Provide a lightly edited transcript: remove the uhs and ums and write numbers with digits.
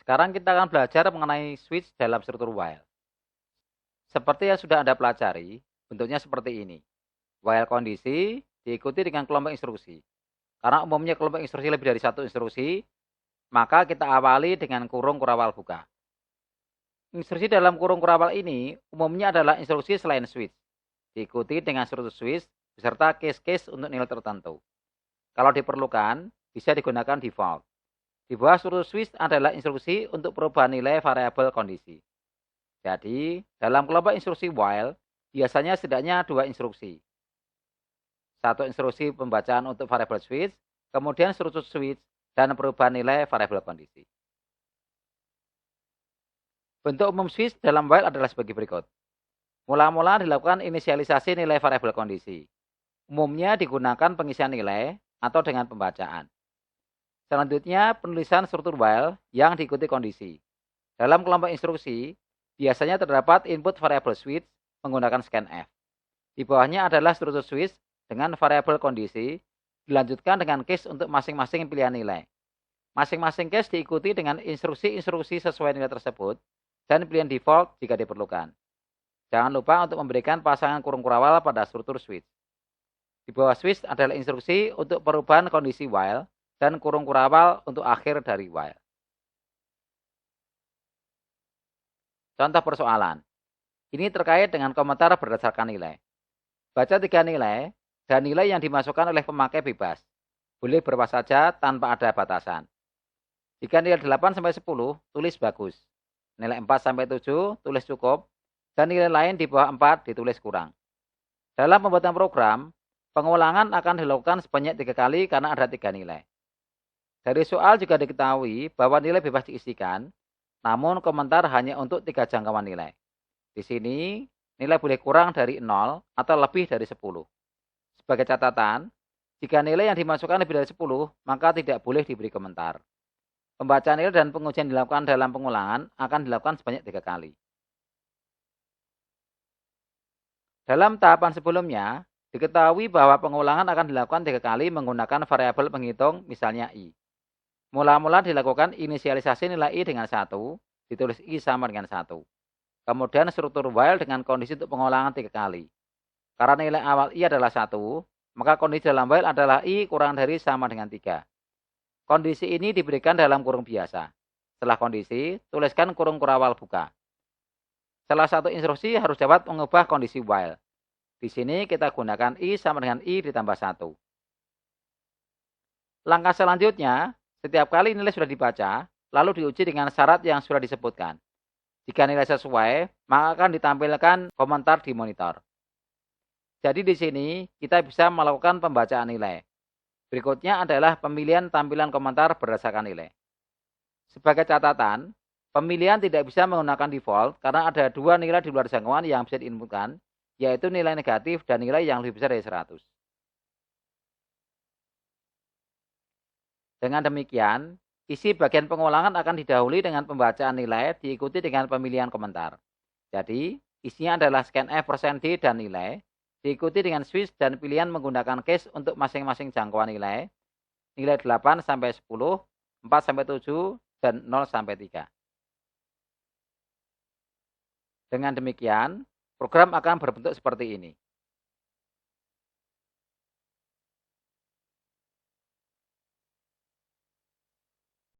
Sekarang kita akan belajar mengenai switch dalam struktur while. Seperti yang sudah Anda pelajari, bentuknya seperti ini. While kondisi diikuti dengan kelompok instruksi. Karena umumnya kelompok instruksi lebih dari satu instruksi, maka kita awali dengan kurung kurawal buka. Instruksi dalam kurung kurawal ini umumnya adalah instruksi selain switch. Diikuti dengan struktur switch beserta case-case untuk nilai tertentu. Kalau diperlukan, bisa digunakan default. Di bawah struktur switch adalah instruksi untuk perubahan nilai variabel kondisi. Jadi, dalam kelompok instruksi while, biasanya setidaknya dua instruksi. Satu instruksi pembacaan untuk variabel switch, kemudian struktur switch, dan perubahan nilai variabel kondisi. Bentuk umum switch dalam while adalah sebagai berikut. Mula-mula dilakukan inisialisasi nilai variabel kondisi. Umumnya digunakan pengisian nilai atau dengan pembacaan. Selanjutnya, penulisan struktur while yang diikuti kondisi. Dalam kelompok instruksi, biasanya terdapat input variabel switch menggunakan scanf. Di bawahnya adalah struktur switch dengan variabel kondisi, dilanjutkan dengan case untuk masing-masing pilihan nilai. Masing-masing case diikuti dengan instruksi-instruksi sesuai nilai tersebut dan pilihan default jika diperlukan. Jangan lupa untuk memberikan pasangan kurung kurawal pada struktur switch. Di bawah switch adalah instruksi untuk perubahan kondisi while dan kurung kurawal untuk akhir dari while. Contoh persoalan. Ini terkait dengan komentar berdasarkan nilai. Baca 3 nilai dan nilai yang dimasukkan oleh pemakai bebas. Boleh berapa saja tanpa ada batasan. Jika nilai 8-10, tulis bagus. Nilai 4-7, tulis cukup. Dan nilai lain di bawah 4 ditulis kurang. Dalam pembuatan program, pengulangan akan dilakukan sebanyak 3 kali karena ada 3 nilai. Dari soal juga diketahui bahwa nilai bebas diisikan, namun komentar hanya untuk 3 jangkauan nilai. Di sini, nilai boleh kurang dari 0 atau lebih dari 10. Sebagai catatan, jika nilai yang dimasukkan lebih dari 10, maka tidak boleh diberi komentar. Pembacaan nilai dan pengujian dilakukan dalam pengulangan akan dilakukan sebanyak 3 kali. Dalam tahapan sebelumnya, diketahui bahwa pengulangan akan dilakukan 3 kali menggunakan variabel penghitung misalnya i. Mula-mula dilakukan inisialisasi nilai i dengan 1, ditulis i sama dengan 1. Kemudian struktur while dengan kondisi untuk pengulangan 3 kali. Karena nilai awal i adalah 1, maka kondisi dalam while adalah i kurang dari sama dengan 3. Kondisi ini diberikan dalam kurung biasa. Setelah kondisi, tuliskan kurung kurawal buka. Salah satu instruksi harus dapat mengubah kondisi while. Di sini kita gunakan i sama dengan i ditambah 1. Langkah selanjutnya, setiap kali nilai sudah dibaca, lalu diuji dengan syarat yang sudah disebutkan. Jika nilai sesuai, maka akan ditampilkan komentar di monitor. Jadi di sini kita bisa melakukan pembacaan nilai. Berikutnya adalah pemilihan tampilan komentar berdasarkan nilai. Sebagai catatan, pemilihan tidak bisa menggunakan default karena ada 2 nilai di luar jangkauan yang bisa diinputkan, yaitu nilai negatif dan nilai yang lebih besar dari 100. Dengan demikian, isi bagian pengulangan akan didahului dengan pembacaan nilai diikuti dengan pemilihan komentar. Jadi, isinya adalah scanf %d dan nilai, diikuti dengan switch dan pilihan menggunakan case untuk masing-masing jangkauan nilai, nilai 8-10, 4-7, dan 0-3. Dengan demikian, program akan berbentuk seperti ini.